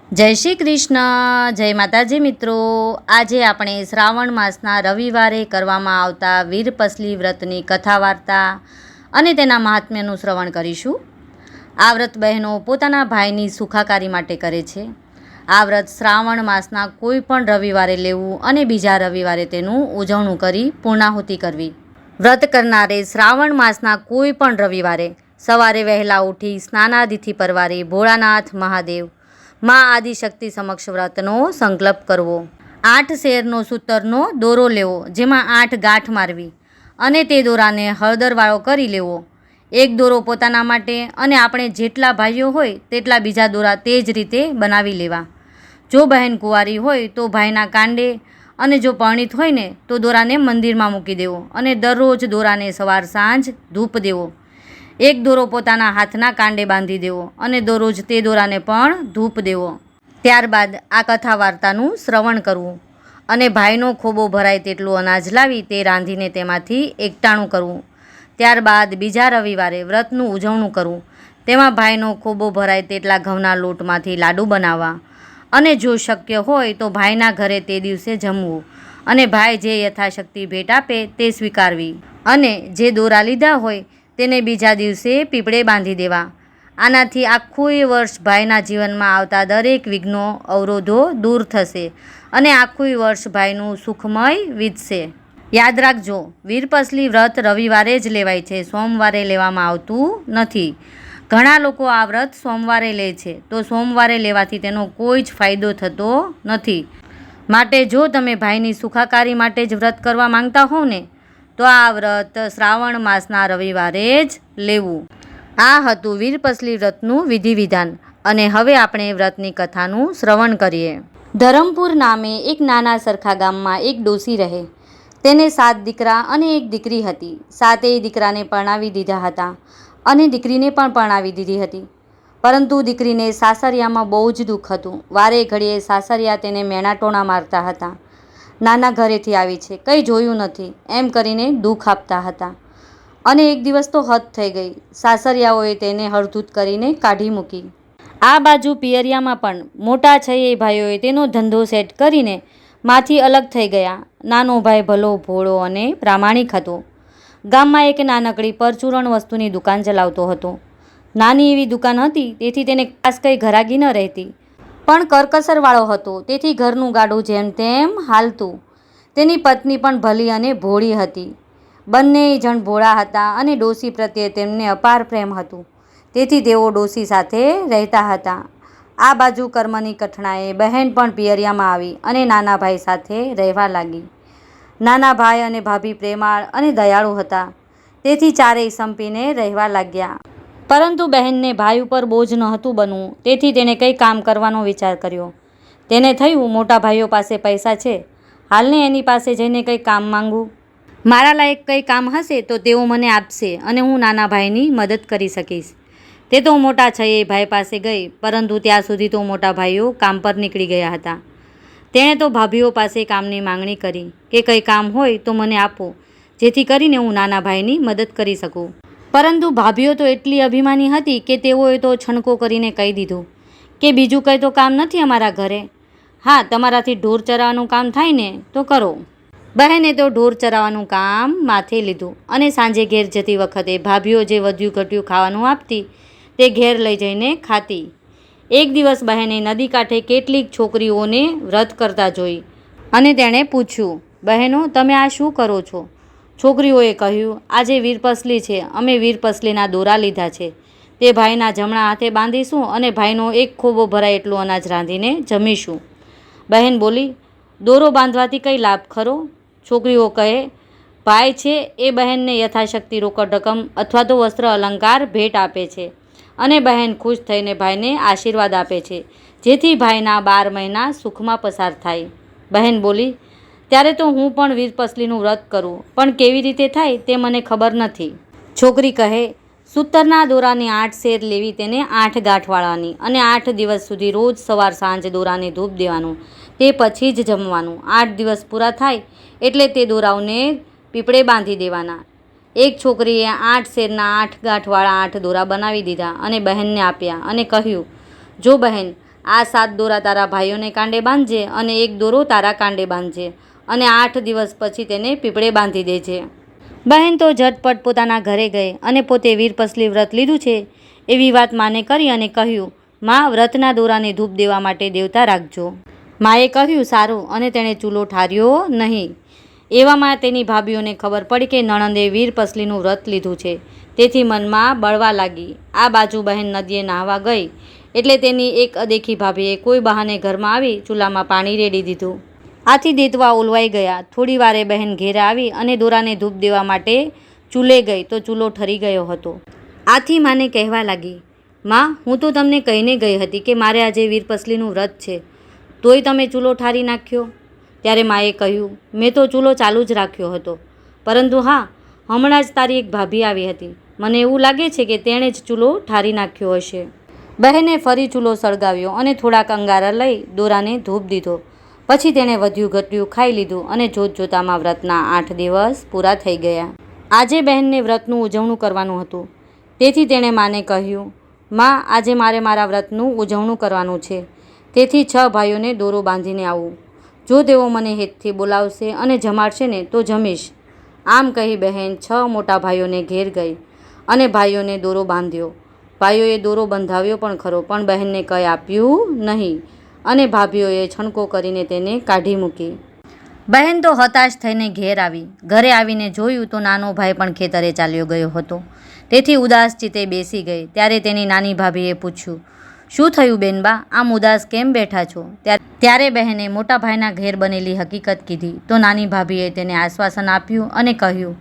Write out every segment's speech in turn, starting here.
જય શ્રી કૃષ્ણ, જય માતાજી મિત્રો। આજે આપણે શ્રાવણ માસના રવિવારે કરવામાં આવતા વીરપસલી વ્રતની કથા વાર્તા અને તેના મહાત્મ્યનું શ્રવણ કરીશું। આ વ્રત બહેનો પોતાના ભાઈની સુખાકારી માટે કરે છે। આ વ્રત શ્રાવણ માસના કોઈ પણ રવિવારે લેવું અને બીજા રવિવારે તેનું ઉજવણું કરી પૂર્ણાહુતિ કરવી। વ્રત કરનારે શ્રાવણ માસના કોઈ પણ રવિવારે સવારે વહેલા ઉઠી સ્નાનાદિથી પરવારી ભોળાનાથ મહાદેવ માં આદિશક્તિ સમક્ષ વ્રતનો સંકલ્પ કરવો। 8 શેરનો સૂતરનો દોરો લેવો, જેમાં 8 ગાંઠ મારવી અને તે દોરાને હળદરવાળો કરી લેવો। એક દોરો પોતાના માટે અને આપણે જેટલા ભાઈઓ હોય તેટલા બીજા દોરા તે જ રીતે બનાવી લેવા। જો બહેન કુંવારી હોય તો ભાઈના કાંડે અને જો પરણિત હોય ને તો દોરાને મંદિરમાં મૂકી દેવો અને દરરોજ દોરાને સવાર સાંજ ધૂપ દેવો। એક દોરો પોતાના હાથના કાંડે બાંધી દેવો અને દરરોજ તે દોરાને પણ ધૂપ દેવો। ત્યારબાદ આ કથા વાર્તાનું શ્રવણ કરવું અને ભાઈનો ખોબો ભરાય તેટલું અનાજ લાવી તે રાંધીને તેમાંથી એકટાણું કરવું। ત્યારબાદ બીજા રવિવારે વ્રતનું ઉજવણું કરવું। તેમાં ભાઈનો ખોબો ભરાય તેટલા ઘઉંના લોટમાંથી લાડુ બનાવવા અને જો શક્ય હોય તો ભાઈના ઘરે તે દિવસે જમવું અને ભાઈ જે યથાશક્તિ ભેટ આપે તે સ્વીકારવી અને જે દોરા લીધા હોય તેને બીજા દિવસે પીપળે બાંધી દેવા। આનાથી આખું વર્ષ ભાઈના જીવનમાં આવતા દરેક વિઘ્નો અવરોધો દૂર થશે અને આખું વર્ષ ભાઈનું સુખમય વીતશે। યાદ રાખજો, વીરપસલી વ્રત રવિવારે જ લેવાય છે, સોમવારે લેવામાં આવતું નથી। ઘણા લોકો આ વ્રત સોમવારે લે છે તો સોમવારે લેવાથી તેનો કોઈ જ ફાયદો થતો નથી। માટે જો તમે ભાઈની સુખાકારી માટે જ વ્રત કરવા માંગતા હોવ ને તો આ વ્રત શ્રાવણ માસના રવિવારે જ લેવું। આ હતું વીરપસલી વ્રતનું વિધિ વિધાન અને હવે આપણે વ્રતની કથાનું શ્રવણ કરીએ। ધરમપુર નામે એક નાના સરખા ગામમાં એક ડોસી રહે। તેને 7 દીકરા અને 1 દીકરી હતી। 7 દીકરાને પરણાવી દીધા હતા અને દીકરીને પણ પરણાવી દીધી હતી, પરંતુ દીકરીને સાસરિયામાં બહુ જ દુઃખ હતું। વારે ઘડીએ સાસરિયા તેને મેણાટોણા મારતા હતા। નાના ઘરેથી આવી છે, કંઈ જોયું નથી એમ કરીને દુઃખ આપતા હતા અને એક દિવસ તો હદ થઈ ગઈ। સાસરિયાઓએ તેને હળધૂત કરીને કાઢી મૂકી। આ બાજુ પિયરિયામાં પણ મોટા 6 ભાઈઓએ તેનો ધંધો સેટ કરીને માંથી અલગ થઈ ગયા। નાનો ભાઈ ભલો ભોળો અને પ્રામાણિક હતો। ગામમાં એક નાનકડી પરચુરણ વસ્તુની દુકાન ચલાવતો હતો। નાની એવી દુકાન હતી તેથી તેને ખાસ કંઈ ઘરાગી ન રહેતી, પણ કરકસરવાળો હતો તેથી ઘરનું ગાડું જેમ તેમ હાલતું। તેની પત્ની પણ ભલી અને ભોળી હતી। બંને જણ ભોળા હતા અને ડોસી પ્રત્યે તેમને અપાર પ્રેમ હતું, તેથી તેઓ ડોસી સાથે રહેતા હતા। આ બાજુ કર્મની કઠણાએ બહેન પણ પિયરિયામાં આવી અને નાના ભાઈ સાથે રહેવા લાગી। નાના ભાઈ અને ભાભી પ્રેમાળ અને દયાળુ હતા, તેથી ચારેય સંપીને રહેવા લાગ્યા। પરંતુ બહેનને ભાઈ ઉપર બોજ નહોતું બનવું, તેથી તેણે કંઈ કામ કરવાનો વિચાર કર્યો। તેને થયું, મોટા ભાઈઓ પાસે પૈસા છે, હાલને એની પાસે જઈને કંઈ કામ માંગું। મારા લાયક કંઈ કામ હશે તો તેઓ મને આપશે અને હું નાના ભાઈની મદદ કરી શકીશ। તે તો મોટા 6 ભાઈ પાસે ગઈ, પરંતુ ત્યાં સુધી તો મોટા ભાઈઓ કામ પર નીકળી ગયા હતા। તેણે તો ભાભીઓ પાસે કામની માંગણી કરી કે કંઈ કામ હોય તો મને આપો, જેથી કરીને હું નાના ભાઈની મદદ કરી શકું। પરંતુ ભાભીઓ તો એટલી અભિમાની હતી કે તેઓએ તો છણકો કરીને કહી દીધું કે બીજું કંઈ તો કામ નથી અમારા ઘરે। હા, તમારાથી ઢોર ચરાવવાનું કામ થાય ને તો કરો। બહેને તો ઢોર ચરાવવાનું કામ માથે લીધું અને સાંજે ઘેર જતી વખતે ભાભીઓ જે વધ્યું ઘટ્યું ખાવાનું આપતી તે ઘેર લઈ જઈને ખાતી। એક દિવસ બહેને નદી કાંઠે કેટલીક છોકરીઓને વ્રત કરતા જોઈ અને તેણે પૂછ્યું, બહેનો તમે આ શું કરો છો? છોકરીઓએ કહ્યું, આજે વીરપસલી છે, અમે વીરપસલીના દોરા લીધા છે, તે ભાઈના જમણા હાથે બાંધીશું અને ભાઈનો એક ખોબો ભરાય એટલું અનાજ રાંધીને જમીશું। બહેન બોલી, દોરો બાંધવાથી કંઈ લાભ ખરો? છોકરીઓ કહે, ભાઈ છે એ બહેનને યથાશક્તિ રોકડ રકમ અથવા તો વસ્ત્ર અલંકાર ભેટ આપે છે અને બહેન ખુશ થઈને ભાઈને આશીર્વાદ આપે છે, જેથી ભાઈના 12 મહિના સુખમાં પસાર થાય। બહેન બોલી, ત્યારે તો હું પણ વીરપસલીનું વ્રત કરું, પણ કેવી રીતે થાય તે મને ખબર નથી। છોકરી કહે, સૂતરના દોરાની 8 શેર લેવી, તેને 8 ગાંઠ વાળવાની અને 8 દિવસ સુધી રોજ સવાર સાંજ દોરાને ધૂપ દેવાનું, તે પછી જ જમવાનું। 8 દિવસ પૂરા થાય એટલે તે દોરાઓને પીપળે બાંધી દેવાના। એક છોકરીએ 8 શેરના 8 ગાંઠવાળા 8 દોરા બનાવી દીધા અને બહેનને આપ્યા અને કહ્યું, જો બહેન, આ 7 દોરા તારા ભાઈઓને કાંડે બાંધજે અને 1 દોરો તારા કાંડે બાંધજે અને 8 દિવસ પછી તેને પીપળે બાંધી દેજે. બહેન તો ઝટપટ પોતાના ઘરે ગઈ અને પોતે વીરપસલી વ્રત લીધું છે એવી વાત માને કરી અને કહ્યું, માં, વ્રતના દોરાને ધૂપ દેવા માટે દેવતા રાખજો. માએ કહ્યું, સારું, અને તેણે ચૂલો ઠાર્યો નહીં. એવામાં તેની ભાભીઓને ખબર પડી કે નણંદે વીરપસલીનું વ્રત લીધું છે, તેથી મનમાં બળવા લાગી. આ બાજુ બહેન નદીએ નાહવા ગઈ એટલે તેની એક અદેખી ભાભીએ કોઈ બહાને ઘરમાં આવી ચૂલામાં પાણી રેડી દીધું. આથી દેતવા ઓલવાઈ ગયા. થોડી વારે બહેન ઘેર આવી અને દોરાને ધૂપ દેવા માટે ચૂલે ગઈ તો ચૂલો ઠરી ગયો હતો. આથી માને કહેવા લાગી, માં, હું તો તમને કહીને ગઈ હતી કે મારે આજે વીરપસલીનું વ્રત છે, તોય તમે ચૂલો ઠારી નાખ્યો. ત્યારે માએ કહ્યું, મેં તો ચૂલો ચાલુ જ રાખ્યો હતો, પરંતુ હા, હમણાં જ તારી એક ભાભી આવી હતી, મને એવું લાગે છે કે તેણે જ ચૂલો ઠારી નાખ્યો હશે. બહેને ફરી ચૂલો સળગાવ્યો અને થોડાક અંગારા લઈ દોરાને ધૂપ દીધો. પછી તેણે વધ્યું ઘટ્યું ખાઈ લીધું અને જોતજોતામાં વ્રતના 8 દિવસ પૂરા થઈ ગયા. આજે બહેનને વ્રતનું ઉજવણું કરવાનું હતું, તેથી તેણે માને કહ્યું, માં, આજે મારે મારા વ્રતનું ઉજવણું કરવાનું છે, તેથી 6 ભાઈઓને દોરો બાંધીને આવું. જો તેઓ મને હેતથી બોલાવશે અને જમાડશે ને તો જમીશ. આમ કહી બહેન 6 મોટા ભાઈઓને ઘેર ગઈ અને ભાઈઓને દોરો બાંધ્યો. ભાઈઓએ દોરો બંધાવ્યો પણ ખરો, પણ બહેનને કંઈ આપ્યું નહીં અને ભાભીઓએ છણકો કરીને તેને કાઢી મૂકી. બહેન તો હતાશ થઈને ઘેર આવી. ઘરે આવીને જોયું તો નાનો ભાઈ પણ ખેતરે ચાલ્યો ગયો હતો, તેથી ઉદાસ ચિત્તે બેસી ગઈ. ત્યારે તેની નાની ભાભીએ પૂછ્યું, શું થયું બેનબા, આમ ઉદાસ કેમ બેઠા છો? ત્યારે બહેને મોટા ભાઈના ઘેર બનેલી હકીકત કીધી. તો નાની ભાભીએ તેને આશ્વાસન આપ્યું અને કહ્યું,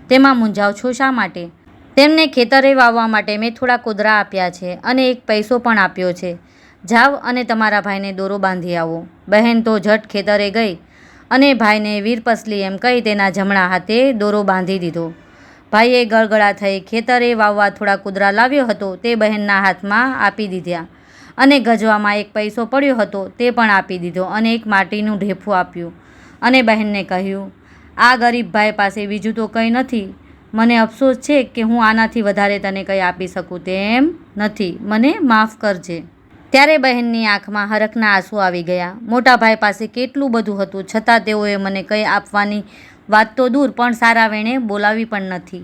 તેમાં મૂંઝાવ છો શા માટે? તેમને ખેતરે વાવવા માટે મેં થોડા કૂદરા આપ્યા છે અને 1 પૈસો પણ આપ્યો છે. જાવ અને તમારા ભાઈને દોરો બાંધી આવો. બહેન તો ઝટ ખેતરે ગઈ અને ભાઈને વીરપસલી એમ કહી તેના જમણા હાથે દોરો બાંધી દીધો. ભાઈએ ગળગળા થઈ ખેતરે વાવવા થોડા કૂદરા લાવ્યો હતો તે બહેનના હાથમાં આપી દીધા અને ગજવામાં 1 પૈસો પડ્યો હતો તે પણ આપી દીધો અને 1 માટીનું ઢેફું આપ્યું અને બહેનને કહ્યું, આ ગરીબ ભાઈ પાસે બીજું તો કંઈ નથી. મને અફસોસ છે કે હું આનાથી વધારે તને કંઈ આપી શકું તેમ નથી, મને માફ કરજે. ત્યારે બહેનની આંખમાં હરખના આંસુ આવી ગયા. મોટા ભાઈ પાસે કેટલું બધું હતું, છતાં તેઓએ મને કંઈ આપવાની વાત તો દૂર, પણ સારા વેણે બોલાવી પણ નથી.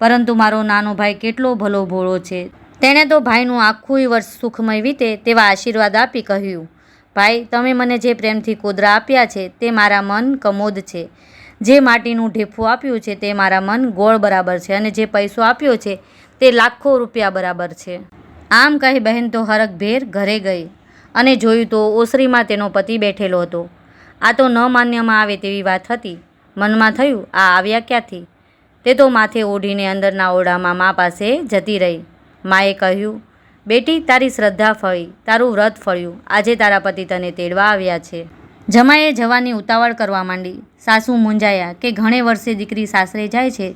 પરંતુ મારો નાનો ભાઈ કેટલો ભલો ભોળો છે. તેણે તો ભાઈનું આખું વર્ષ સુખમય વીતે તેવા આશીર્વાદ આપી કહ્યું, ભાઈ, તમે મને જે પ્રેમથી કૂદરા આપ્યા છે તે મારા મન કમોદ છે. જે માટીનું ઢેફું આપ્યું છે તે મારા મન ગોળ બરાબર છે અને જે પૈસો આપ્યો છે તે લાખો રૂપિયા બરાબર છે. આમ કહી બહેન તો હરખભેર ઘરે ગઈ અને જોયું તો ઓસરીમાં તેનો પતિ બેઠેલો હતો. આ તો ન માન્યમાં આવે તેવી વાત હતી. મનમાં થયું, આ આવ્યા ક્યાંથી? તે તો માથે ઓઢીને અંદરના ઓરડામાં મા પાસે જતી રહી. માએ કહ્યું, બેટી, તારી શ્રદ્ધા ફળી, તારું વ્રત ફળ્યું, આજે તારા પતિ તને તેડવા આવ્યા છે. જમાઈએ જવાની ઉતાવળ કરવા માંડી. સાસુ મૂંઝાયા કે ઘણે વર્ષે દીકરી સાસરે જાય છે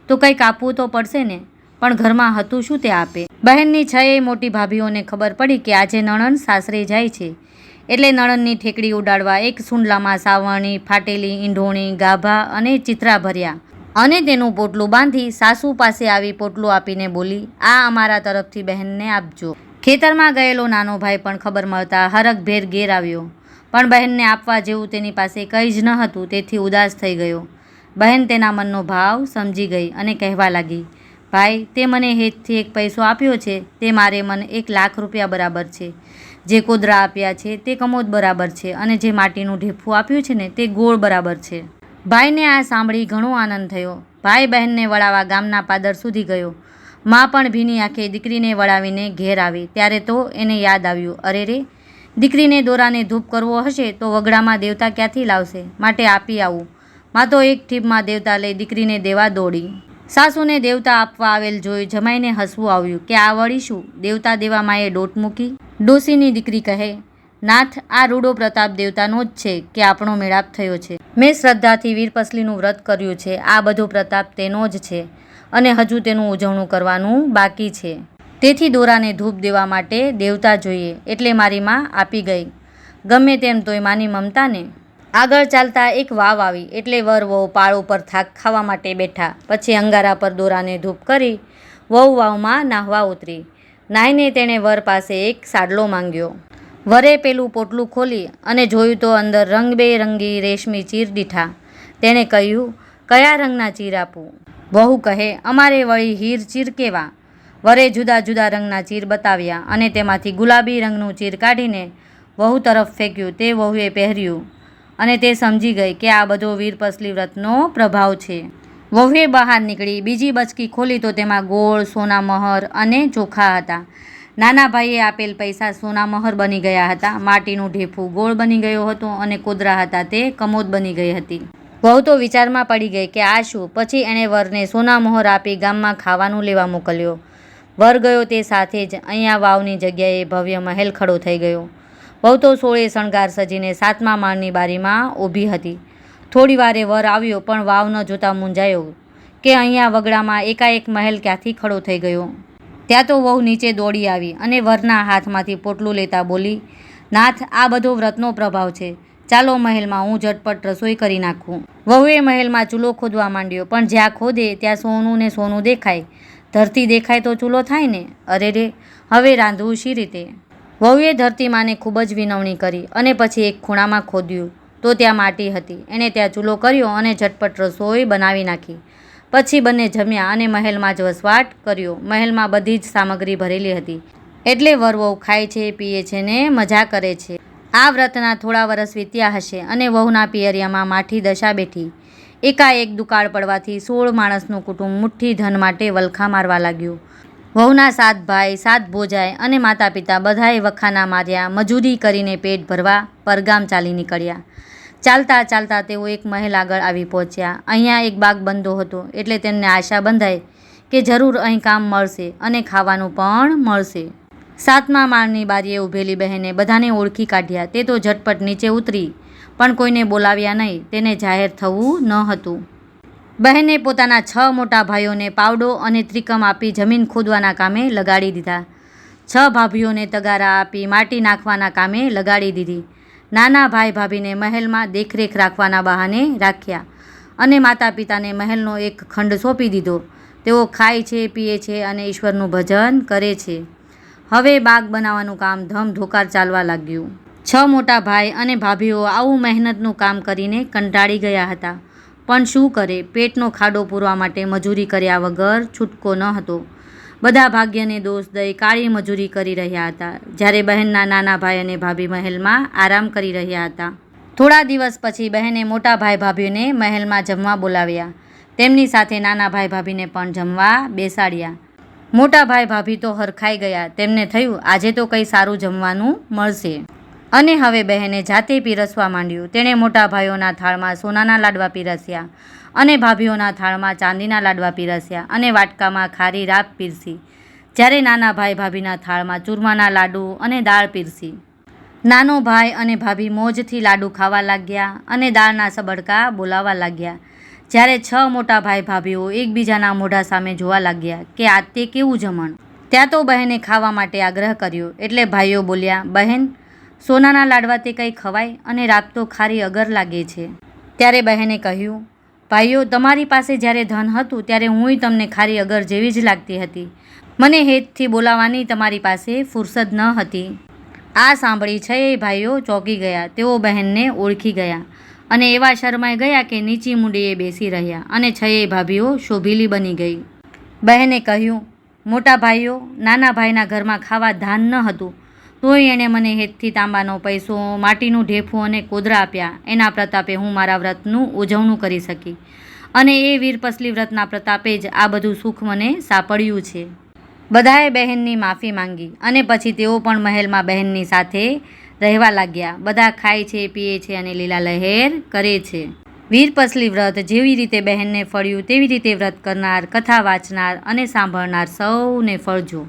તો કંઈક આપવું તો પડશે ને, પણ ઘરમાં હતું શું તે આપે? બહેનની 6 મોટી ભાભીઓને ખબર પડી કે આજે નણંદ સાસરે જાય છે, એટલે નણંદની ઠેકડી ઉડાડવા એક સુંડલામાં સાવરણી, ફાટેલી ઈંઢોણી, ગાભા અને ચિત્રા ભર્યા અને તેનું પોટલું બાંધી સાસુ પાસે આવી પોટલું આપીને બોલી, આ અમારા તરફથી બહેનને આપજો. ખેતરમાં ગયેલો નાનો ભાઈ પણ ખબર મળતા હરખભેર ઘેર આવ્યો, પણ બહેનને આપવા જેવું તેની પાસે કંઈ જ ન હતું, તેથી ઉદાસ થઈ ગયો. બહેન તેના મનનો ભાવ સમજી ગઈ અને કહેવા લાગી, ભાઈ, તે મને હેતથી 1 પૈસો આપ્યો છે તે મારે મન 1 લાખ રૂપિયા બરાબર છે. જે કૂદરા આપ્યા છે તે કમોદ બરાબર છે અને જે માટીનું ઢેફું આપ્યું છે ને તે ગોળ બરાબર છે. ભાઈને આ સાંભળી ઘણો આનંદ થયો. ભાઈ બહેનને વળાવવા ગામના પાદર સુધી ગયો. મા પણ ભીની આંખે દીકરીને વળાવીને ઘેર આવી. ત્યારે તો એને યાદ આવ્યું, અરે રે, દીકરીને દોરાને ધૂપ કરવો હશે તો વગડામાં દેવતા ક્યાંથી લાવશે, માટે આપી આવું. મા તો 1 ઠીપમાં દેવતા લઈ દીકરીને દેવા દોડી. સાસુને દેવતા આપવા આવેલ જોઈ જમાઈને હસવું આવ્યું કે આ વળી શું, દેવતા દેવા માએ ડોટ મૂકી? ડોસીની દીકરી કહે, નાથ, આ રૂડો પ્રતાપ દેવતાનો જ છે કે આપણો મેળાપ થયો છે. મેં શ્રદ્ધાથી વીરપસલીનું વ્રત કર્યું છે, આ બધો પ્રતાપ તેનો જ છે અને હજુ તેનું ઉજવણું કરવાનું બાકી છે. તેથી દોરાને ધૂપ દેવા માટે દેવતા જોઈએ, એટલે મારી માં આપી ગઈ. ગમે તેમ તોય માની મમતા ને. આગળ ચાલતા એક વાવ આવી એટલે વર વહુ પાળ ઉપર થાક ખાવા માટે બેઠા. પછી અંગારા પર દોરાને ધૂપ કરી વહુ વાવમાં નાહવા ઉતરી. નાહીને તેણે વર પાસે એક સાડલો માંગ્યો. વરે પેલું પોટલું ખોલી અને જોયું તો અંદર રંગબેરંગી રેશમી ચીર દીઠા. તેણે કહ્યું, કયા રંગના ચીર આપું? વહુ કહે, અમારે વળી હીર ચીર કેવા? વરે જુદા જુદા રંગના ચીર બતાવ્યા અને તેમાંથી ગુલાબી રંગનું ચીર કાઢીને વહુ તરફ ફેંક્યું. તે વહુએ પહેર્યું અને તે સમજી ગઈ કે આ બધો વીરપસલી વ્રતનો પ્રભાવ છે. વહુએ બહાર નીકળી બીજી બચકી ખોલી તો તેમાં ગોળ, સોના મહર અને ચોખા હતા. નાના ભાઈએ આપેલ પૈસા સોના મહર બની ગયા હતા. માટીનું ઢેફું ગોળ બની ગયો હતો અને કોદરા હતા તે કમોદ બની ગઈ હતી. વહુ તો વિચારમાં પડી ગઈ કે આ શું. પછી એણે વરને સોના મહોર આપી ગામમાં ખાવાનું લેવા મોકલ્યો. વર ગયો તે સાથે જ અહીંયા વાવની જગ્યાએ ભવ્ય મહેલ ખડો થઈ ગયો. વહુ તો 16 શણગાર સજીને 7મા માળની બારીમાં ઊભી હતી. થોડી વારે વર આવ્યો પણ વાવ ન જોતા મૂંઝાયો કે અહીંયા વગડામાં એકાએક મહેલ ક્યાંથી ખડો થઈ ગયો. ત્યાં તો વહુ નીચે દોડી આવી અને વરના હાથમાંથી પોટલું લેતા બોલી, નાથ, આ બધો વ્રતનો પ્રભાવ છે. ચાલો મહેલમાં, હું ઝટપટ રસોઈ કરી નાખું. વહુએ મહેલમાં ચૂલો ખોદવા માંડ્યો પણ જ્યાં ખોદે ત્યાં સોનું ને સોનું દેખાય. ધરતી દેખાય તો ચૂલો થાય ને. અરે રે, હવે રાંધવું શી રીતે? વહુએ ધરતી માને ખૂબ જ વિનવણી કરી અને પછી એક ખૂણામાં ખોદ્યું તો ત્યાં માટી હતી. એણે ત્યાં ચૂલો કર્યો અને ઝટપટ રસોઈ બનાવી નાખી. પછી બંને જમ્યા અને મહેલમાં જ વસવાટ કર્યો. મહેલમાં બધી જ સામગ્રી ભરેલી હતી એટલે વર વહુ ખાય છે, પીએ છે ને મજા કરે છે. આ વ્રતના થોડા વરસ વીત્યા હશે અને વહુના પિયરિયામાં માઠી દશા બેઠી. એકાએક દુકાળ પડવાથી 16 માણસનું કુટુંબ મુઠ્ઠી ધન માટે વલખા મારવા લાગ્યું. વહુના 7 ભાઈ, 7 ભોજાઈ અને માતા પિતા બધાએ વખાના માર્યા. મજૂરી કરીને પેટ ભરવા પરગામ ચાલી નીકળ્યા. ચાલતા ચાલતા તેઓ એક મહેલ આગળ આવી પહોંચ્યા. અહીંયા એક બાગ બંધો હતો એટલે તેમને આશા બંધાઈ કે જરૂર અહીં કામ મળશે અને ખાવાનું પણ મળશે. 7મા માળની બારીએ ઊભેલી બહેને બધાને ઓળખી કાઢ્યા. તે તો ઝટપટ નીચે ઉતરી પણ કોઈને બોલાવ્યા નહીં. તેને જાહેર થવું ન હતું. બહેને પોતાના 6 મોટા ભાઈઓને પાવડો અને ત્રિકમ આપી જમીન ખોદવાના કામે લગાડી દીધા. 6 ભાભીઓને તગારા આપી માટી નાખવાના કામે લગાડી દીધી. નાના ભાઈ ભાભીને મહેલમાં દેખરેખ રાખવાના બહાને રાખ્યા અને માતા પિતાને મહેલનો એક ખંડ સોંપી દીધો. તેઓ ખાય છે, પીએ છે અને ઈશ્વરનું ભજન કરે છે. હવે બાગ બનાવવાનું કામ ધમધોકાર ચાલવા લાગ્યું. 6 મોટા ભાઈ અને ભાભીઓ આવું મહેનતનું કામ કરીને કંટાળી ગયા હતા. પણ શું કરે, પેટનો ખાડો પૂરવા માટે મજૂરી કર્યા વગર છૂટકો ન હતો. બધા ભાગ્યને દોષ દઈ કાળી મજૂરી કરી રહ્યા હતા જ્યારે બહેનના નાના ભાઈ અને ભાભી મહેલમાં આરામ કરી રહ્યા હતા. થોડા દિવસ પછી બહેને મોટા ભાઈ ભાભીઓને મહેલમાં જમવા બોલાવ્યા. તેમની સાથે નાના ભાઈ ભાભીને પણ જમવા બેસાડ્યા. મોટા ભાઈ ભાભી તો હરખાઈ ગયા. તેમને થયું આજે તો કંઈ સારું જમવાનું મળશે અને હવે બહેને જાતે પીરસવા માંડ્યું. તેણે મોટા ભાઈઓના થાળમાં સોનાના લાડવા પીરસ્યા અને ભાભીઓના થાળમાં ચાંદીના લાડવા પીરસ્યા અને વાટકામાં ખારી રાબ પીરસી. જ્યારે નાના ભાઈ ભાભીના થાળમાં ચૂરમાના લાડુ અને દાળ પીરસી. નાનો ભાઈ અને ભાભી મોજથી લાડુ ખાવા લાગ્યા અને દાળના સબડકા બોલાવવા લાગ્યા. જ્યારે 6 મોટા ભાઈ ભાભીઓ એકબીજાના મોઢા સામે જોવા લાગ્યા કે આ તે કેવું જમણ. ત્યાં તો બહેને ખાવા માટે આગ્રહ કર્યો એટલે ભાઈઓ બોલ્યા, બહેન, સોનાના લાડવા તે કંઈ ખવાય અને રાત તો ખારી અગર લાગે છે. ત્યારે બહેને કહ્યું, ભાઈઓ, તમારી પાસે જ્યારે ધન હતું ત્યારે હુંય તમને ખારી અગર જેવી જ લાગતી હતી. મને હેતથી બોલાવવાની તમારી પાસે ફુરસદ ન હતી. આ સાંભળી 6 ભાઈઓ ચોંકી ગયા. તેઓ બહેનને ઓળખી ગયા અને એવા શરમાઈ ગયા કે નીચી મૂડીએ બેસી રહ્યા અને 6 ભાભીઓ શોભીલી બની ગઈ. બહેને કહ્યું, મોટા ભાઈઓ, નાના ભાઈના ઘરમાં ખાવા ધાન ન હતું તોય એણે મને હેતથી તાંબાનો પૈસો, માટીનું ઢેફું અને કોદરા આપ્યા. એના પ્રતાપે હું મારા વ્રતનું ઉજવણું કરી શકી અને એ વીરપસલી વ્રતના પ્રતાપે જ આ બધું સુખ મને સાંપડ્યું છે. બધાએ બહેનની માફી માંગી અને પછી તેઓ પણ મહેલમાં બહેનની સાથે રહેવા લાગ્યા. બધા ખાય છે, પીએ છે અને લીલા લહેર કરે છે. વીરપસલી વ્રત જેવી રીતે બહેનને ફળ્યું તેવી રીતે વ્રત કરનાર, કથા વાંચનાર અને સાંભળનાર સૌને ફળજો.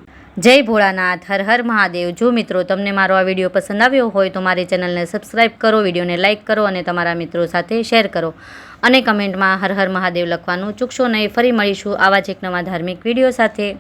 જય ભોળાનાથ. હર હર મહાદેવ. જો મિત્રો તમને મારો આ વિડીયો પસંદ આવ્યો હોય તો મારી ચેનલને સબસ્ક્રાઈબ કરો, વિડીયોને લાઇક કરો અને તમારા મિત્રો સાથે શેર કરો અને કમેન્ટમાં હર હર મહાદેવ લખવાનું ચૂકશો નહીં. ફરી મળીશું આવા જ એક નવા ધાર્મિક વિડીયો સાથે.